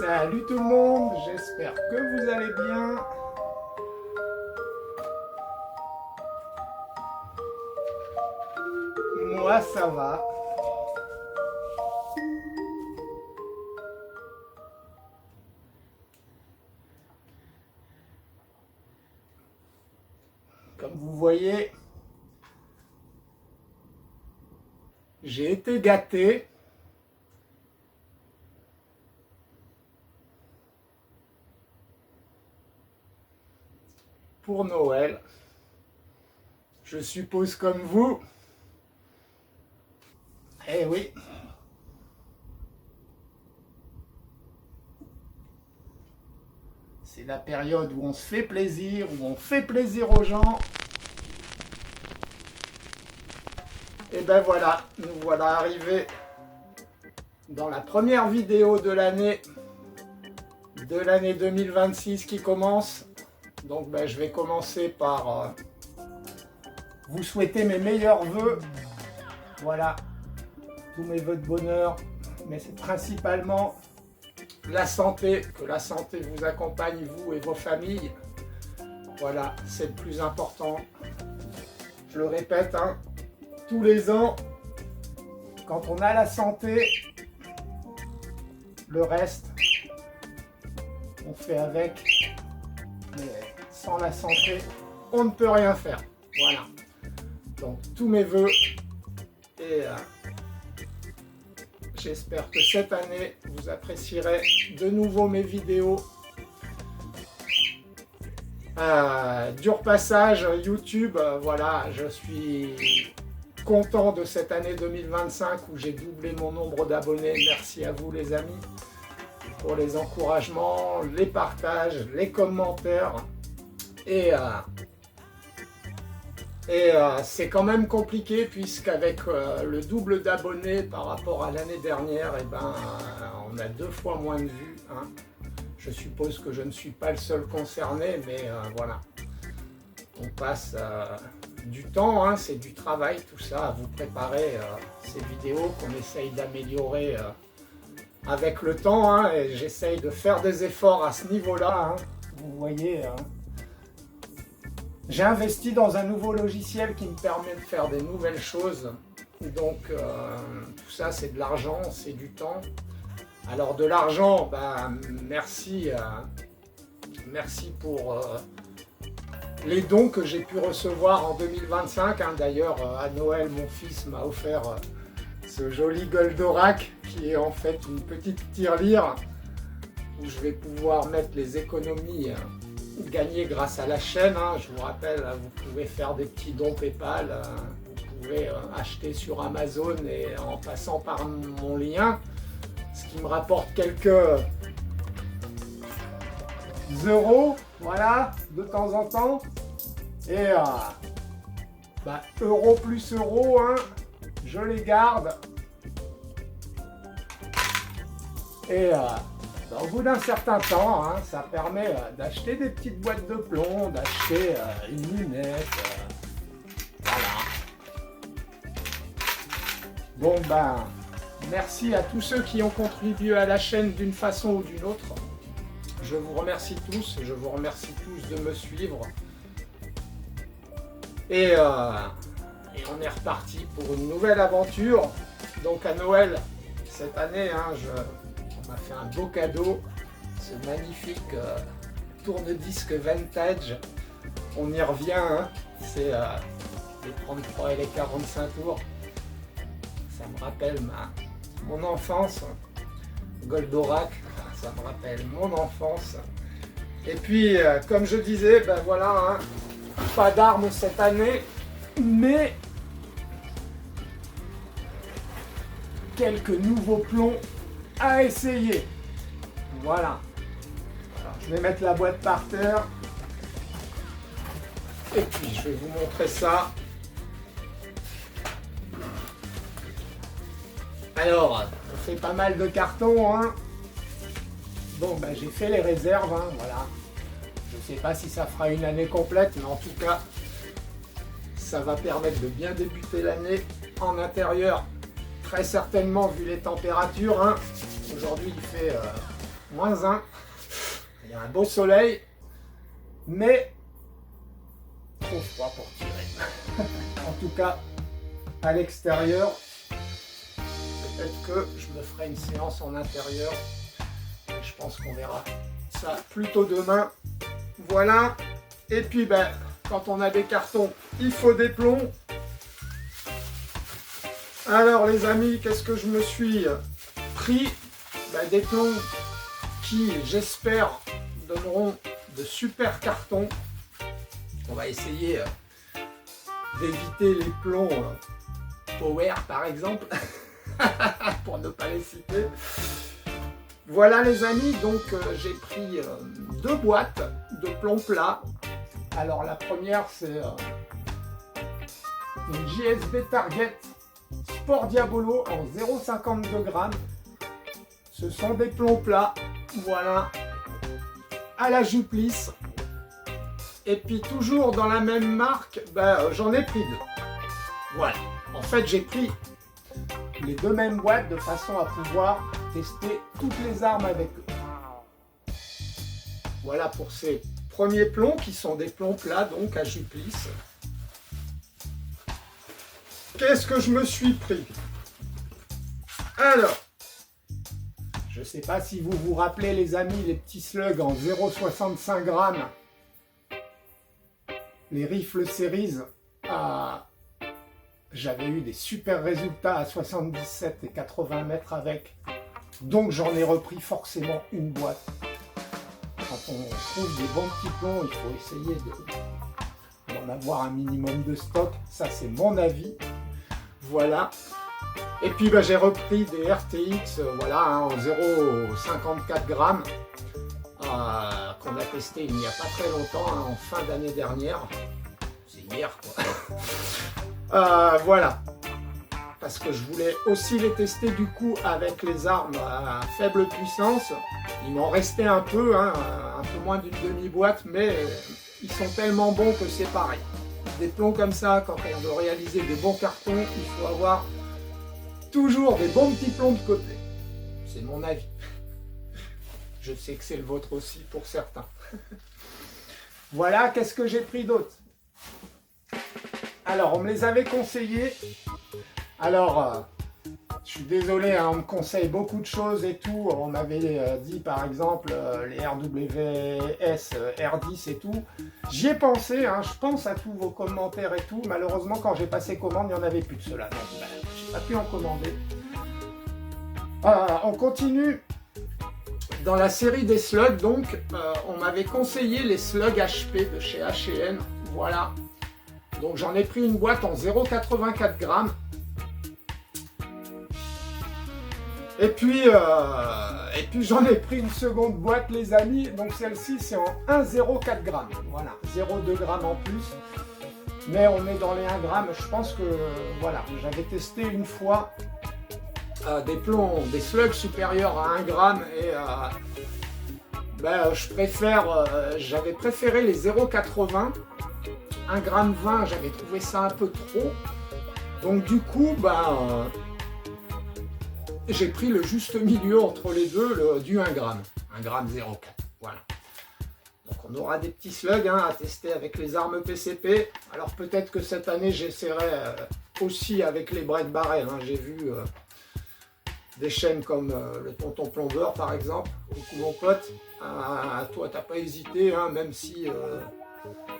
Salut tout le monde, j'espère que vous allez bien. Moi ça va. Comme vous voyez, j'ai été gâté. Pour Noël. Je suppose comme vous. Eh oui. C'est la période où on se fait plaisir, où on fait plaisir aux gens. Et ben voilà, nous voilà arrivés dans la première vidéo de l'année 2026 qui commence. Donc ben, je vais commencer par vous souhaiter mes meilleurs vœux. Voilà, tous mes vœux de bonheur, mais c'est principalement la santé, que la santé vous accompagne, vous et vos familles. Voilà, c'est le plus important. Je le répète, hein, tous les ans, quand on a la santé, le reste, on fait avec. Mais sans la santé, on ne peut rien faire. Voilà. Donc, tous mes voeux. Et j'espère que cette année, vous apprécierez de nouveau mes vidéos. Dur passage YouTube. Voilà, je suis content de cette année 2025 où j'ai doublé mon nombre d'abonnés. Merci à vous les amis pour les encouragements, les partages, les commentaires. Et c'est quand même compliqué puisqu'avec le double d'abonnés par rapport à l'année dernière, on a 2 fois moins de vues. Hein. Je suppose que je ne suis pas le seul concerné, mais voilà. On passe du temps, hein, c'est du travail tout ça, à vous préparer ces vidéos qu'on essaye d'améliorer avec le temps. Hein, et j'essaye de faire des efforts à ce niveau-là. Hein. Vous voyez... j'ai investi dans un nouveau logiciel qui me permet de faire des nouvelles choses. Donc tout ça c'est de l'argent, c'est du temps. Alors de l'argent, merci pour les dons que j'ai pu recevoir en 2025. Hein. D'ailleurs à Noël mon fils m'a offert ce joli Goldorak qui est en fait une petite tirelire où je vais pouvoir mettre les économies gagner grâce à la chaîne. Hein. Je vous rappelle, vous pouvez faire des petits dons PayPal, vous pouvez acheter sur Amazon et en passant par mon lien, ce qui me rapporte quelques euros, voilà, de temps en temps. Et euros plus euros, hein, je les garde. Et au bout d'un certain temps, hein, ça permet d'acheter des petites boîtes de plomb, d'acheter une lunette. Voilà. Bon merci à tous ceux qui ont contribué à la chaîne d'une façon ou d'une autre. Je vous remercie tous, je vous remercie tous de me suivre. Et on est reparti pour une nouvelle aventure. Donc à Noël, cette année, hein, on m'a fait un beau cadeau, ce magnifique tourne-disque vintage. On y revient, hein. C'est les 33 et les 45 tours. Ça me rappelle mon enfance. Goldorak, ça me rappelle mon enfance. Et puis, comme je disais, voilà, hein, pas d'armes cette année, mais quelques nouveaux plombs à essayer. Voilà. Alors, je vais mettre la boîte par terre. Et puis je vais vous montrer ça. Alors, on fait pas mal de cartons. Hein. Bon, j'ai fait les réserves. Hein, voilà. Je ne sais pas si ça fera une année complète, mais en tout cas, ça va permettre de bien débuter l'année en intérieur très certainement vu les températures. Hein. Aujourd'hui il fait -1. Il y a un beau soleil, mais trop froid pour tirer. En tout cas, à l'extérieur, peut-être que je me ferai une séance en intérieur. Et je pense qu'on verra ça plutôt demain. Voilà. Et puis, ben, quand on a des cartons, il faut des plombs. Alors, les amis, qu'est-ce que je me suis pris? Ben, des plombs qui, j'espère, donneront de super cartons. On va essayer d'éviter les plombs Power par exemple, pour ne pas les citer. Voilà les amis, donc j'ai pris 2 boîtes de plombs plats. Alors la première c'est une JSB Target Sport Diabolo en 0,52 g. Ce sont des plombs plats, voilà, à la jupe lisse. Et puis toujours dans la même marque, ben, j'en ai pris 2. Voilà, en fait j'ai pris les 2 mêmes boîtes de façon à pouvoir tester toutes les armes avec eux. Voilà pour ces premiers plombs qui sont des plombs plats, donc à jupe lisse. Qu'est-ce que je me suis pris? Alors, je ne sais pas si vous vous rappelez les amis, les petits slugs en 0,65 g. Les rifles Series, j'avais eu des super résultats à 77 et 80 mètres avec. Donc j'en ai repris forcément une boîte. Quand on trouve des bons petits plombs, il faut essayer d'en avoir un minimum de stock. Ça c'est mon avis. Voilà. Et puis bah, j'ai repris des RTX voilà, hein, en 0,54 g qu'on a testé il n'y a pas très longtemps, hein, en fin d'année dernière. C'est hier quoi. Voilà. Parce que je voulais aussi les tester du coup avec les armes à faible puissance. Il m'en restait un peu, hein, un peu moins d'une demi-boîte, mais ils sont tellement bons que c'est pareil. Des plombs comme ça, quand on veut réaliser des bons cartons, il faut avoir toujours des bons petits plombs de côté. C'est mon avis. Je sais que c'est le vôtre aussi pour certains. Voilà, qu'est-ce que j'ai pris d'autre? Alors, on me les avait conseillés. Alors, je suis désolé, hein, on me conseille beaucoup de choses et tout. On m'avait dit par exemple les RWS, R10 et tout. J'y ai pensé, hein, je pense à tous vos commentaires et tout. Malheureusement, quand j'ai passé commande, il n'y en avait plus de cela. Donc, ben, je n'ai pas pu en commander. On continue dans la série des slugs. Donc, on m'avait conseillé les slugs HP de chez H&M. Voilà. Donc, j'en ai pris une boîte en 0,84 g. Et puis j'en ai pris une seconde boîte les amis, donc celle-ci c'est en 1,04 g, voilà, 0,2 g en plus, mais on est dans les 1 g, je pense que, voilà, j'avais testé une fois des plombs, des slugs supérieurs à 1 g et j'avais préféré les 0,80, 1 g 20, j'avais trouvé ça un peu trop, donc du coup, j'ai pris le juste milieu entre les deux, du 1 g, 1 g 0,4, voilà. Donc on aura des petits slugs hein, à tester avec les armes PCP. Alors peut-être que cette année j'essaierai aussi avec les break barrels. Hein. J'ai vu des chaînes comme le Tonton Plombeur par exemple. Coucou mon pote, toi t'as pas hésité, hein, même si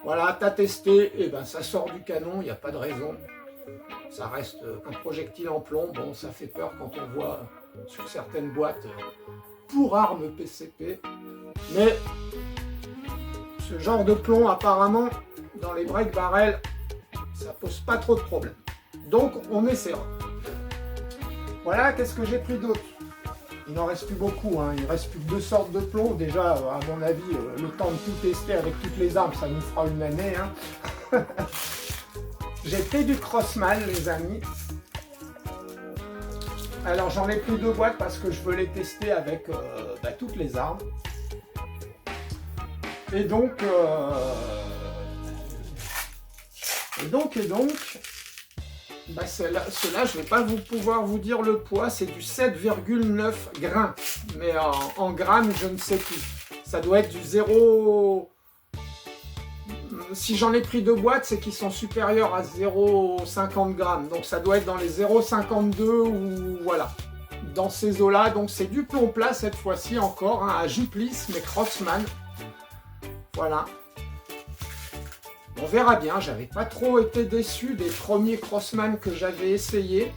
voilà, t'as testé, et ben ça sort du canon, il n'y a pas de raison. Ça reste un projectile en plomb, bon ça fait peur quand on voit sur certaines boîtes pour armes PCP, mais ce genre de plomb apparemment dans les break barrels ça pose pas trop de problèmes, donc on essaiera. Voilà, qu'est-ce que j'ai pris d'autre? Il n'en reste plus beaucoup, hein. Il ne reste plus que 2 sortes de plomb, déjà à mon avis le temps de tout tester avec toutes les armes ça nous fera une année hein. J'ai pris du Crossmal les amis. Alors j'en ai pris 2 boîtes parce que je veux les tester avec toutes les armes. Et donc, Bah ceux-là, je ne vais pas pouvoir vous dire le poids, c'est du 7,9 grains. Mais en grammes, je ne sais plus. Ça doit être du 0... Si j'en ai pris 2 boîtes, c'est qu'ils sont supérieurs à 0,50 grammes. Donc ça doit être dans les 0,52 ou voilà. Dans ces eaux-là, donc c'est du plomb plat cette fois-ci encore, hein, à Juplice, mais Crossman. Voilà. On verra bien, j'avais pas trop été déçu des premiers Crossman que j'avais essayés.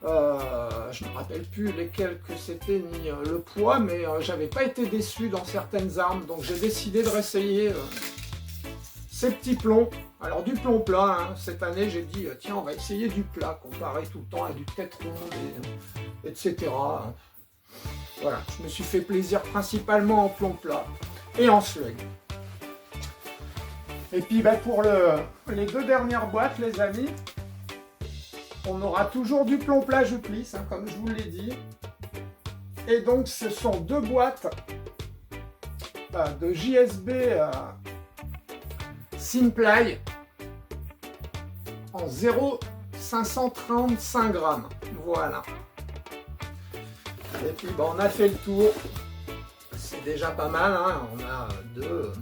Je ne me rappelle plus lesquels que c'était ni le poids, mais j'avais pas été déçu dans certaines armes, donc j'ai décidé de réessayer ces petits plombs. Alors du plomb plat, hein, cette année j'ai dit tiens on va essayer du plat, comparé tout le temps à du tête ronde, etc. Voilà, je me suis fait plaisir principalement en plomb plat et en slug. Et puis bah, pour les 2 dernières boîtes les amis, on aura toujours du plomb plat Juplice, hein, comme je vous l'ai dit. Et donc ce sont 2 boîtes de JSB Simply en 0,535 grammes. Voilà. Et puis bon, on a fait le tour. C'est déjà pas mal. Hein. On a 2,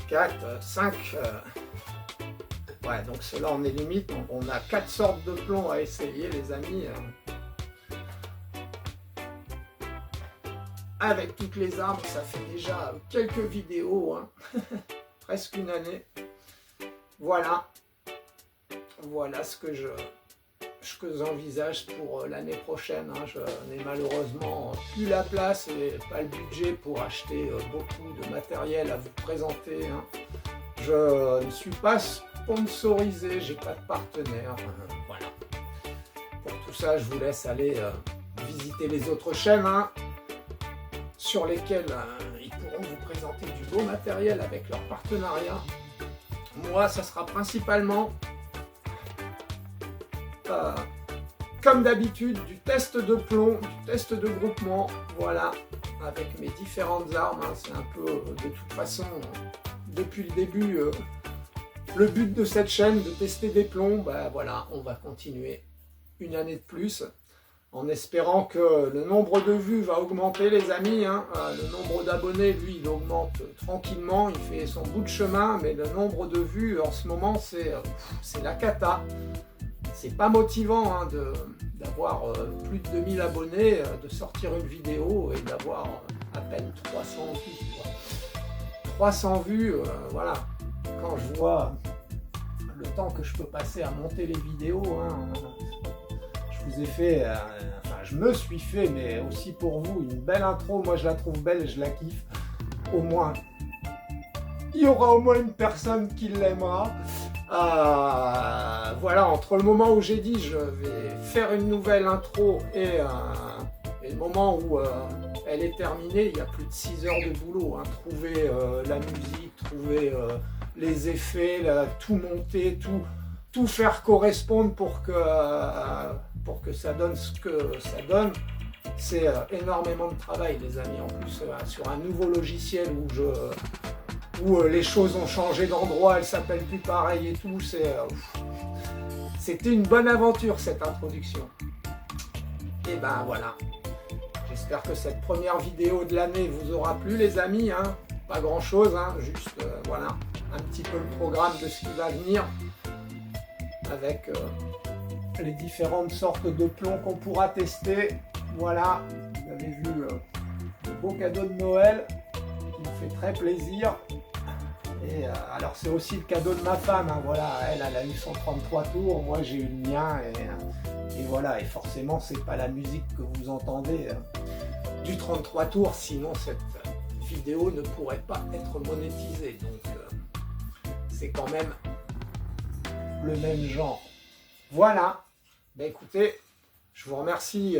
4, 5. Ouais, donc cela on est limite. Donc, on a 4 sortes de plomb à essayer, les amis. Avec toutes les armes, ça fait déjà quelques vidéos. Hein. Presque une année. Voilà. Voilà ce que j'envisage pour l'année prochaine. Hein. Je n'ai malheureusement plus la place et pas le budget pour acheter beaucoup de matériel à vous présenter. Hein. Je ne suis pas sponsorisé, j'ai pas de partenaire. Voilà. Pour tout ça, je vous laisse aller visiter les autres chaînes hein, sur lesquelles ils pourront vous présenter du beau matériel avec leur partenariat. Moi, ça sera principalement, comme d'habitude, du test de plomb, du test de groupement, voilà, avec mes différentes armes. Hein. C'est un peu, de toute façon, depuis le début, le but de cette chaîne, de tester des plombs. Ben voilà, on va continuer une année de plus. En espérant que le nombre de vues va augmenter les amis, hein. Le nombre d'abonnés, lui, il augmente tranquillement, il fait son bout de chemin, mais le nombre de vues en ce moment, c'est la cata. C'est pas motivant hein, d'avoir plus de 2000 abonnés, de sortir une vidéo et d'avoir à peine 300 vues. Quoi. 300 vues, voilà, quand je vois le temps que je peux passer à monter les vidéos, hein, je vous ai fait, enfin je me suis fait, mais aussi pour vous, une belle intro. Moi je la trouve belle et je la kiffe. Au moins, il y aura au moins une personne qui l'aimera. Voilà, entre le moment où j'ai dit je vais faire une nouvelle intro et le moment où elle est terminée, il y a plus de 6 heures de boulot. Hein. Trouver la musique, trouver les effets, tout monter, tout faire correspondre pour que ça donne ce que ça donne. C'est énormément de travail les amis. En plus sur un nouveau logiciel où les choses ont changé d'endroit, elles s'appellent plus pareil et tout. C'était une bonne aventure cette introduction. Et ben voilà. J'espère que cette première vidéo de l'année vous aura plu les amis. Hein. Pas grand chose, hein. Juste voilà, un petit peu le programme de ce qui va venir. Avec les différentes sortes de plombs qu'on pourra tester. Voilà, vous avez vu le beau cadeau de Noël qui me fait très plaisir. Et alors c'est aussi le cadeau de ma femme, hein. Voilà, elle a eu son 33 tours, moi j'ai eu le mien et voilà, et forcément c'est pas la musique que vous entendez du 33 tours, sinon cette vidéo ne pourrait pas être monétisée. Donc c'est quand même le même genre. Voilà, ben écoutez, je vous remercie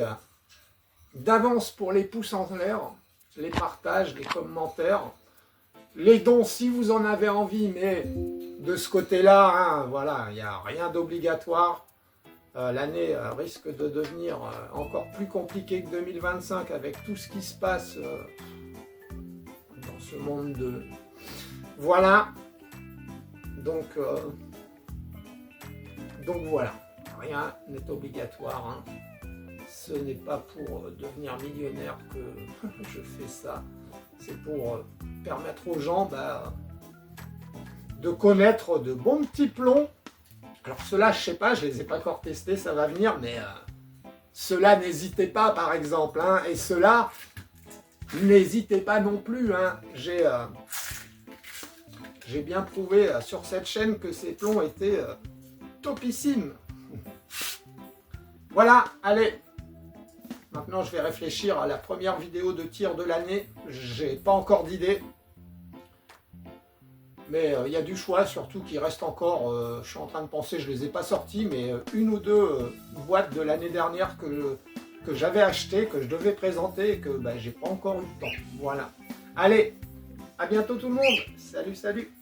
d'avance pour les pouces en l'air, les partages, les commentaires, les dons si vous en avez envie, mais de ce côté-là, hein, voilà, il n'y a rien d'obligatoire. L'année risque de devenir encore plus compliquée que 2025 avec tout ce qui se passe dans ce monde de... Voilà, donc... Donc voilà, rien n'est obligatoire. Hein. Ce n'est pas pour devenir millionnaire que je fais ça. C'est pour permettre aux gens de connaître de bons petits plombs. Alors ceux-là, je sais pas, je les ai pas encore testés, ça va venir, mais ceux-là, n'hésitez pas par exemple. Hein, et ceux-là, n'hésitez pas non plus. Hein. J'ai bien prouvé sur cette chaîne que ces plombs étaient topissimes. Voilà, allez. Maintenant, je vais réfléchir à la première vidéo de tir de l'année. J'ai pas encore d'idée. Mais il y a du choix, surtout qu'il reste encore, je suis en train de penser, je ne les ai pas sortis, mais une ou deux boîtes de l'année dernière que j'avais achetées, que je devais présenter et que j'ai pas encore eu le temps. Voilà. Allez, à bientôt tout le monde. Salut, salut.